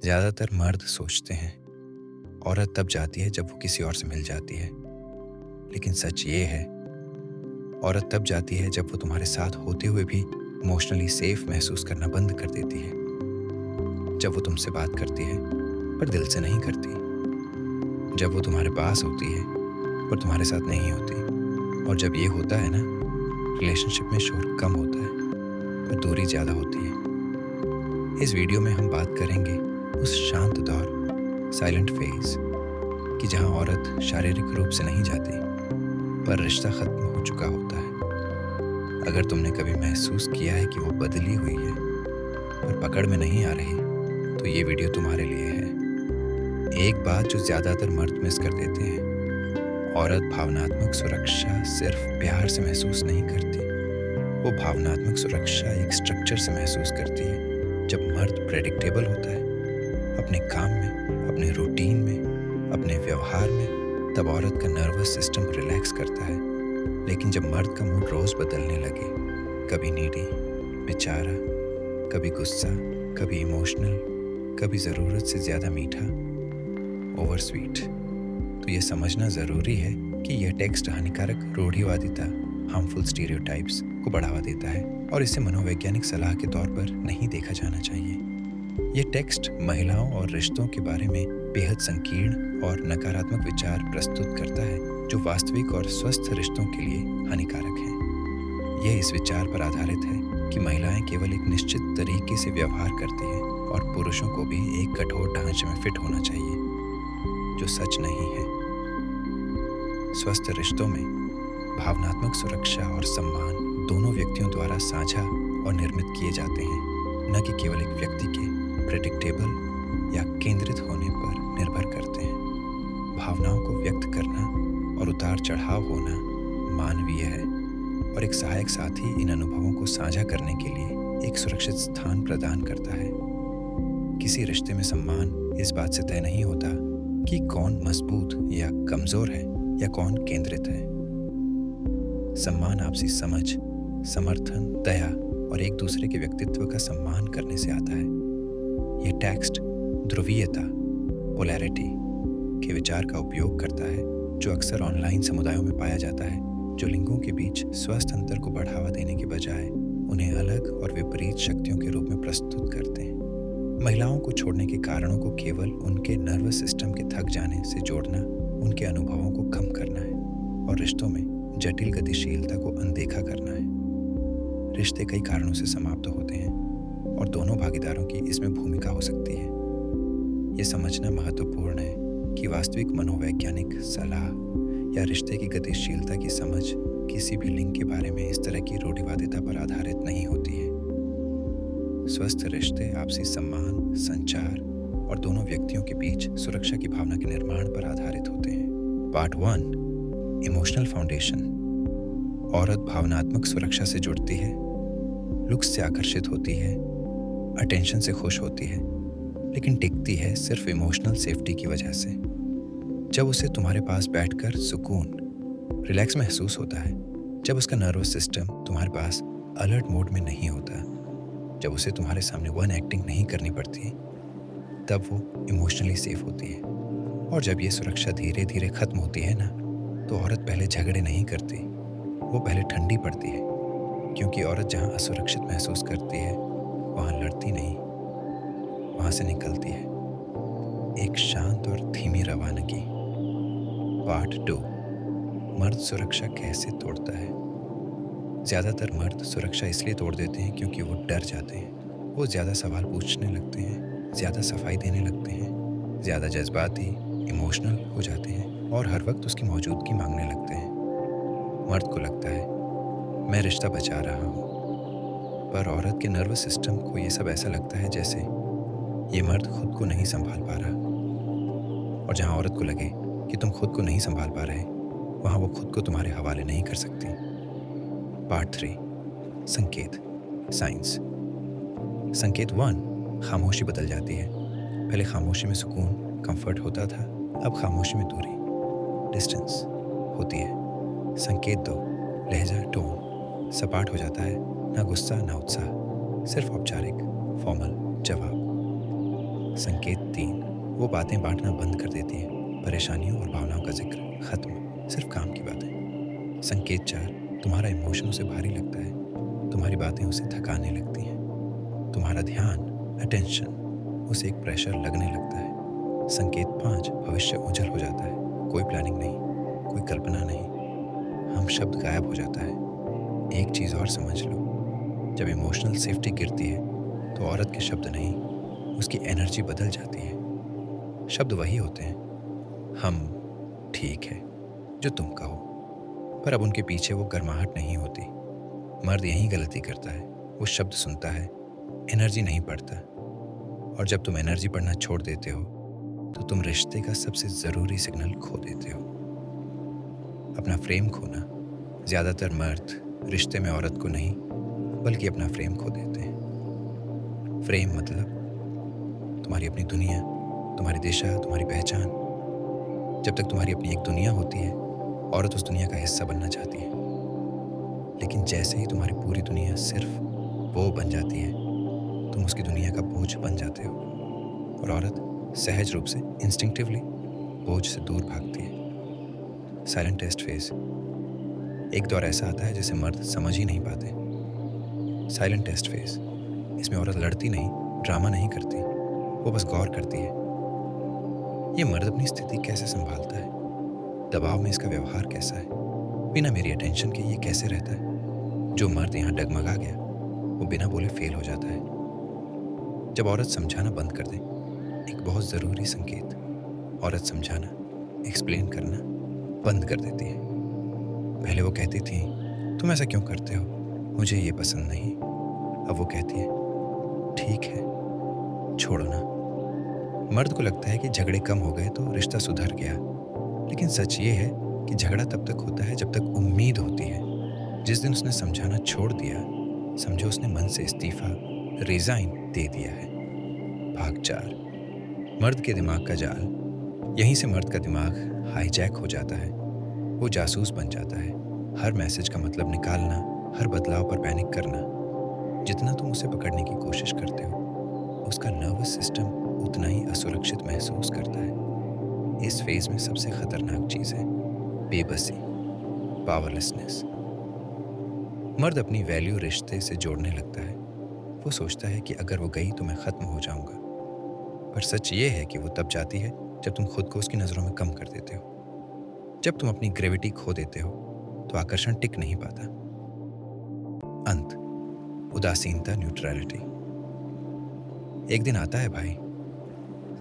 ज़्यादातर मर्द सोचते हैं औरत तब जाती है जब वो किसी और से मिल जाती है, लेकिन सच ये है औरत तब जाती है जब वो तुम्हारे साथ होते हुए भी इमोशनली सेफ महसूस करना बंद कर देती है। जब वो तुमसे बात करती है पर दिल से नहीं करती, जब वो तुम्हारे पास होती है पर तुम्हारे साथ नहीं होती, और जब ये होता है ना, रिलेशनशिप में शोर कम होता है पर दूरी ज़्यादा होती है। इस वीडियो में हम बात करेंगे उस शांत दौर, साइलेंट फेज, कि जहाँ औरत शारीरिक रूप से नहीं जाती पर रिश्ता खत्म हो चुका होता है। अगर तुमने कभी महसूस किया है कि वो बदली हुई है पर पकड़ में नहीं आ रही, तो ये वीडियो तुम्हारे लिए है। एक बात जो ज़्यादातर मर्द मिस कर देते हैं, औरत भावनात्मक सुरक्षा सिर्फ प्यार से महसूस नहीं करती, वो भावनात्मक सुरक्षा एक स्ट्रक्चर से महसूस करती है। जब मर्द प्रेडिक्टेबल होता है अपने काम में, अपने रूटीन में, अपने व्यवहार में, तब औरत का नर्वस सिस्टम रिलैक्स करता है। लेकिन जब मर्द का मूड रोज़ बदलने लगे, कभी नीडी, बेचारा, कभी गुस्सा, कभी इमोशनल, कभी ज़रूरत से ज़्यादा मीठा, ओवर स्वीट, तो ये समझना ज़रूरी है कि यह टेक्स्ट हानिकारक रूढ़िवादिता, हार्मफुल स्टीरियोटाइप्स को बढ़ावा देता है और इसे मनोवैज्ञानिक सलाह के तौर पर नहीं देखा जाना चाहिए। ये टेक्स्ट महिलाओं और रिश्तों के बारे में बेहद संकीर्ण और नकारात्मक विचार प्रस्तुत करता है, जो वास्तविक और स्वस्थ रिश्तों के लिए हानिकारक हैं। यह इस विचार पर आधारित है कि महिलाएं केवल एक निश्चित तरीके से व्यवहार करती हैं और पुरुषों को भी एक कठोर ढांचे में फिट होना चाहिए, जो सच नहीं है। स्वस्थ रिश्तों में भावनात्मक सुरक्षा और सम्मान दोनों व्यक्तियों द्वारा साझा और निर्मित किए जाते हैं, न कि केवल एक व्यक्ति के प्रेडिक्टेबल या केंद्रित होने पर निर्भर करते हैं। भावनाओं को व्यक्त करना और उतार चढ़ाव होना मानवीय है, और एक सहायक साथी इन अनुभवों को साझा करने के लिए एक सुरक्षित स्थान प्रदान करता है। किसी रिश्ते में सम्मान इस बात से तय नहीं होता कि कौन मजबूत या कमजोर है या कौन केंद्रित है। सम्मान आपसी समझ, समर्थन, दया और एक दूसरे के व्यक्तित्व का सम्मान करने से आता है। यह टेक्स्ट ध्रुवीयता, पोलैरिटी के विचार का उपयोग करता है, जो अक्सर ऑनलाइन समुदायों में पाया जाता है, जो लिंगों के बीच स्वस्थ अंतर को बढ़ावा देने के बजाय उन्हें अलग और विपरीत शक्तियों के रूप में प्रस्तुत करते हैं। महिलाओं को छोड़ने के कारणों को केवल उनके नर्वस सिस्टम के थक जाने से जोड़ना, उनके अनुभवों को कम करना है और रिश्तों में जटिल गतिशीलता को अनदेखा करना है। रिश्ते कई कारणों से समाप्त होते हैं और दोनों भागीदारों की इसमें भूमिका हो सकती है। ये समझना महत्वपूर्ण है कि वास्तविक मनोवैज्ञानिक सलाह या रिश्ते की गतिशीलता की समझ किसी भी लिंग के बारे में इस तरह की रूढ़िवादिता पर आधारित नहीं होती है। स्वस्थ रिश्ते आपसी सम्मान, संचार और दोनों व्यक्तियों के बीच सुरक्षा की भावना के निर्माण पर आधारित होते हैं। Part 1, emotional foundation. औरत भावनात्मक सुरक्षा से जुड़ती है, लुक्स से आकर्षित होती है, अटेंशन से खुश होती है, लेकिन टिकती है सिर्फ इमोशनल सेफ्टी की वजह से। जब उसे तुम्हारे पास बैठकर सुकून, रिलैक्स महसूस होता है, जब उसका नर्वस सिस्टम तुम्हारे पास अलर्ट मोड में नहीं होता, जब उसे तुम्हारे सामने वन एक्टिंग नहीं करनी पड़ती, तब वो इमोशनली सेफ होती है। और जब ये सुरक्षा धीरे धीरे खत्म होती है ना, तो औरत पहले झगड़े नहीं करती, वो पहले ठंडी पड़ती है, क्योंकि औरत जहाँ असुरक्षित महसूस करती है वहाँ लड़ती नहीं, वहाँ से निकलती है। एक शांत और धीमी रवानगी। पार्ट 2, मर्द सुरक्षा कैसे तोड़ता है। ज़्यादातर मर्द सुरक्षा इसलिए तोड़ देते हैं क्योंकि वो डर जाते हैं। वो ज़्यादा सवाल पूछने लगते हैं, ज़्यादा सफाई देने लगते हैं, ज़्यादा जज्बाती, इमोशनल हो जाते हैं और हर वक्त उसकी मौजूदगी मांगने लगते हैं। मर्द को लगता है मैं रिश्ता बचा रहा हूँ, पर औरत के नर्वस सिस्टम को ये सब ऐसा लगता है जैसे ये मर्द खुद को नहीं संभाल पा रहा। और जहाँ औरत को लगे कि तुम खुद को नहीं संभाल पा रहे, वहाँ वो खुद को तुम्हारे हवाले नहीं कर सकती। पार्ट 3, संकेत, साइंस। संकेत 1, खामोशी बदल जाती है। पहले खामोशी में सुकून, कंफर्ट होता था, अब खामोशी में दूरी, डिस्टेंस होती है। संकेत 2, लहजा, टोन सपाट हो जाता है, ना गुस्सा ना उत्साह, सिर्फ औपचारिक, फॉर्मल जवाब। संकेत 3, वो बातें बांटना बंद कर देती है। परेशानियों और भावनाओं का जिक्र खत्म, सिर्फ काम की बातें। संकेत 4, तुम्हारा इमोशन उसे भारी लगता है। तुम्हारी बातें उसे थकाने लगती हैं। तुम्हारा ध्यान, अटेंशन, उसे एक प्रेशर लगने लगता है। संकेत 5, भविष्य उजल हो जाता है। कोई प्लानिंग नहीं, कोई कल्पना नहीं, हम शब्द गायब हो जाता है। एक चीज़ और समझ लो, जब इमोशनल सेफ्टी गिरती है तो औरत के शब्द नहीं, उसकी एनर्जी बदल जाती है। शब्द वही होते हैं, हम, ठीक है, जो तुम कहो, पर अब उनके पीछे वो गर्माहट नहीं होती। मर्द यही गलती करता है, वो शब्द सुनता है, एनर्जी नहीं पढ़ता। और जब तुम एनर्जी पढ़ना छोड़ देते हो तो तुम रिश्ते का सबसे ज़रूरी सिग्नल खो देते हो। अपना फ्रेम खोना, ज़्यादातर मर्द रिश्ते में औरत को नहीं बल्कि अपना फ्रेम खो देते हैं। फ्रेम मतलब तुम्हारी अपनी दुनिया, तुम्हारी दिशा, तुम्हारी पहचान। जब तक तुम्हारी अपनी एक दुनिया होती है, औरत उस दुनिया का हिस्सा बनना चाहती है। लेकिन जैसे ही तुम्हारी पूरी दुनिया सिर्फ वो बन जाती है, तुम उसकी दुनिया का बोझ बन जाते हो। और औरत सहज रूप से, इंस्टिंक्टिवली बोझ से दूर भागती है। साइलेंट टेस्ट फेज, एक दौर ऐसा आता है जिसे मर्द समझ ही नहीं पाते। साइलेंट टेस्ट फेज, इसमें औरत लड़ती नहीं, ड्रामा नहीं करती, वो बस गौर करती है। ये मर्द अपनी स्थिति कैसे संभालता है, दबाव में इसका व्यवहार कैसा है, बिना मेरी अटेंशन के ये कैसे रहता है। जो मर्द यहाँ डगमगा गया वो बिना बोले फेल हो जाता है। जब औरत समझाना बंद कर दे, एक बहुत ज़रूरी संकेत, औरत समझाना, एक्सप्लेन करना बंद कर देती है। पहले वो कहती थी, तुम ऐसा क्यों करते हो, मुझे ये पसंद नहीं। अब वो कहती है, ठीक है, छोड़ो ना। मर्द को लगता है कि झगड़े कम हो गए तो रिश्ता सुधर गया, लेकिन सच ये है कि झगड़ा तब तक होता है जब तक उम्मीद होती है। जिस दिन उसने समझाना छोड़ दिया, समझो उसने मन से इस्तीफा, रिजाइन दे दिया है। भाग 4, मर्द के दिमाग का जाल। यहीं से मर्द का दिमाग हाईजैक हो जाता है। वो जासूस बन जाता है। हर मैसेज का मतलब निकालना, हर बदलाव पर पैनिक करना। जितना तुम उसे पकड़ने की कोशिश करते हो, उसका नर्वस सिस्टम उतना ही असुरक्षित महसूस करता है। इस फेज में सबसे खतरनाक चीज़ है बेबसी, पावरलेसनेस। मर्द अपनी वैल्यू रिश्ते से जोड़ने लगता है। वो सोचता है कि अगर वो गई तो मैं खत्म हो जाऊंगा। पर सच ये है कि वो तब जाती है जब तुम खुद को उसकी नज़रों में कम कर देते हो। जब तुम अपनी ग्रेविटी खो देते हो तो आकर्षण टिक नहीं पाता। अंत, उदासीनता, न्यूट्रलिटी। एक दिन आता है भाई,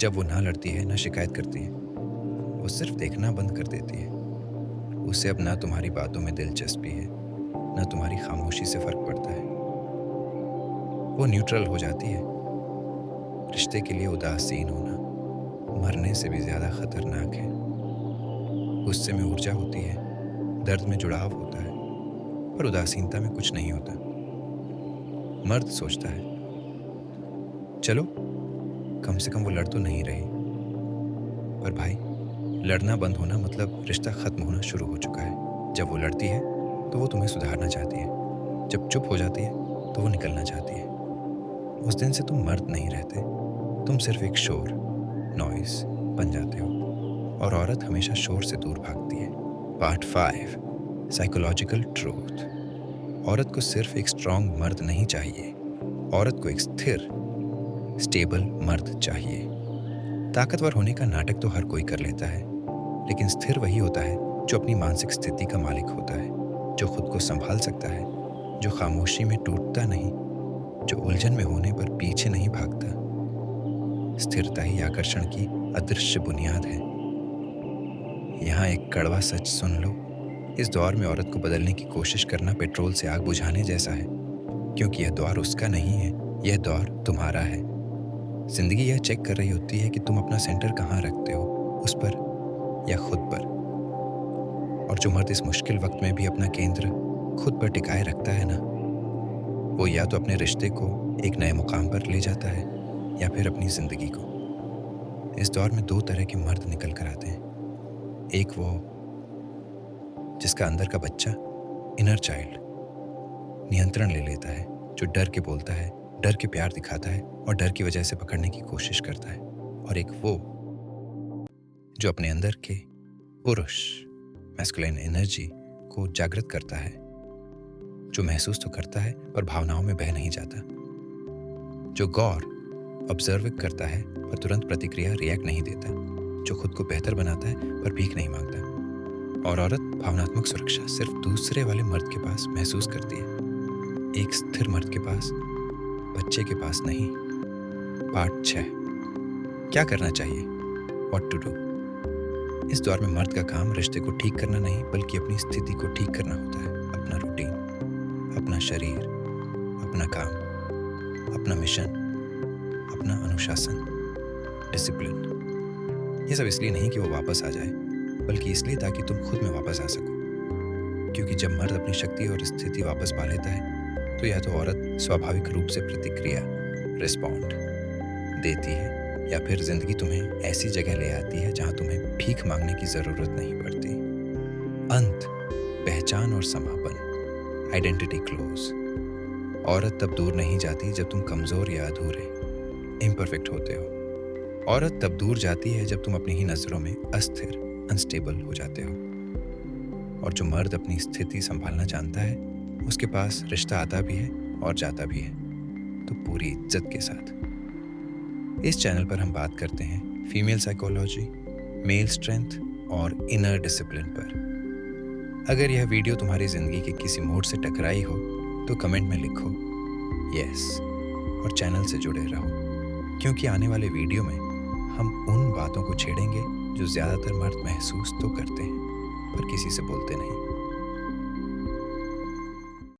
जब वो ना लड़ती है, ना शिकायत करती है, वो सिर्फ देखना बंद कर देती है। उसे अब ना तुम्हारी बातों में दिलचस्पी है, ना तुम्हारी खामोशी से फर्क पड़ता है। वो न्यूट्रल हो जाती है। रिश्ते के लिए उदासीन होना मरने से भी ज्यादा खतरनाक है। गुस्से में ऊर्जा होती है, दर्द में जुड़ाव होता है, पर उदासीनता में कुछ नहीं होता। मर्द सोचता है, चलो कम से कम वो लड़ तो नहीं रही। पर भाई, लड़ना बंद होना मतलब रिश्ता खत्म होना शुरू हो चुका है। जब वो लड़ती है तो वो तुम्हें सुधारना चाहती है, जब चुप हो जाती है तो वो निकलना चाहती है। उस दिन से तुम मर्द नहीं रहते, तुम सिर्फ एक शोर, नॉइस बन जाते हो। और औरत हमेशा शोर से दूर भागती है। Part 5, psychological truth. औरत को सिर्फ एक स्ट्रॉन्ग मर्द नहीं चाहिए, औरत को एक स्थिर, स्टेबल मर्द चाहिए। ताकतवर होने का नाटक तो हर कोई कर लेता है, लेकिन स्थिर वही होता है जो अपनी मानसिक स्थिति का मालिक होता है, जो खुद को संभाल सकता है, जो खामोशी में टूटता नहीं, जो उलझन में होने पर पीछे नहीं भागता। स्थिरता ही आकर्षण की अदृश्य बुनियाद है। यहाँ एक कड़वा सच सुन लो, इस दौर में औरत को बदलने की कोशिश करना पेट्रोल से आग बुझाने जैसा है, क्योंकि यह दौर उसका नहीं है, यह दौर तुम्हारा है। जिंदगी यह चेक कर रही होती है कि तुम अपना सेंटर कहाँ रखते हो, उस पर या खुद पर। और जो मर्द इस मुश्किल वक्त में भी अपना केंद्र खुद पर टिकाए रखता है ना, वो या तो अपने रिश्ते को एक नए मुकाम पर ले जाता है या फिर अपनी जिंदगी को। इस दौर में 2 तरह के मर्द निकल कर आते हैं। एक वो जिसका अंदर का बच्चा, इनर चाइल्ड, नियंत्रण ले लेता है, जो डर के बोलता है, डर के प्यार दिखाता है और डर की वजह से पकड़ने की कोशिश करता है। और एक वो जो अपने अंदर के पुरुष मैस्कुलिन एनर्जी को जागृत करता है, जो महसूस तो करता है पर भावनाओं में बह नहीं जाता, जो गौर ऑब्जर्व करता है पर तुरंत प्रतिक्रिया रिएक्ट नहीं देता, जो खुद को बेहतर बनाता है पर भीख नहीं मांगता। और औरत भावनात्मक सुरक्षा सिर्फ दूसरे वाले मर्द के पास महसूस करती है, एक स्थिर मर्द के पास, बच्चे के पास नहीं। पार्ट 6, क्या करना चाहिए, व्हाट टू डू। इस दौर में मर्द का काम रिश्ते को ठीक करना नहीं बल्कि अपनी स्थिति को ठीक करना होता है। अपना रूटीन, अपना शरीर, अपना काम, अपना मिशन, अपना अनुशासन, डिसिप्लिन। ये सब इसलिए नहीं कि वो वापस आ जाए, बल्कि इसलिए ताकि तुम खुद में वापस आ सको। क्योंकि जब मर्द अपनी शक्ति और स्थिति वापस पा लेता है तो या तो औरत स्वाभाविक रूप से प्रतिक्रिया रिस्पॉन्ड देती है, या फिर जिंदगी तुम्हें ऐसी जगह ले आती है जहां तुम्हें भीख मांगने की जरूरत नहीं पड़ती। अंत, पहचान और समापन, आइडेंटिटी क्लोज। औरत तब दूर नहीं जाती जब तुम कमजोर या अधूरे, इम्परफेक्ट होते हो। औरत तब दूर जाती है जब तुम अपनी ही नजरों में अस्थिर, अनस्टेबल हो जाते हो। और जो मर्द अपनी स्थिति संभालना जानता है, उसके पास रिश्ता आता भी है और जाता भी है, तो पूरी इज्जत के साथ। इस चैनल पर हम बात करते हैं फीमेल साइकोलॉजी, मेल स्ट्रेंथ और इनर डिसिप्लिन पर। अगर यह वीडियो तुम्हारी जिंदगी के किसी मोड़ से टकराई हो तो कमेंट में लिखो यस और चैनल से जुड़े रहो, क्योंकि आने वाले वीडियो में हम उन बातों को छेड़ेंगे जो ज़्यादातर मर्द महसूस तो करते हैं पर किसी से बोलते नहीं।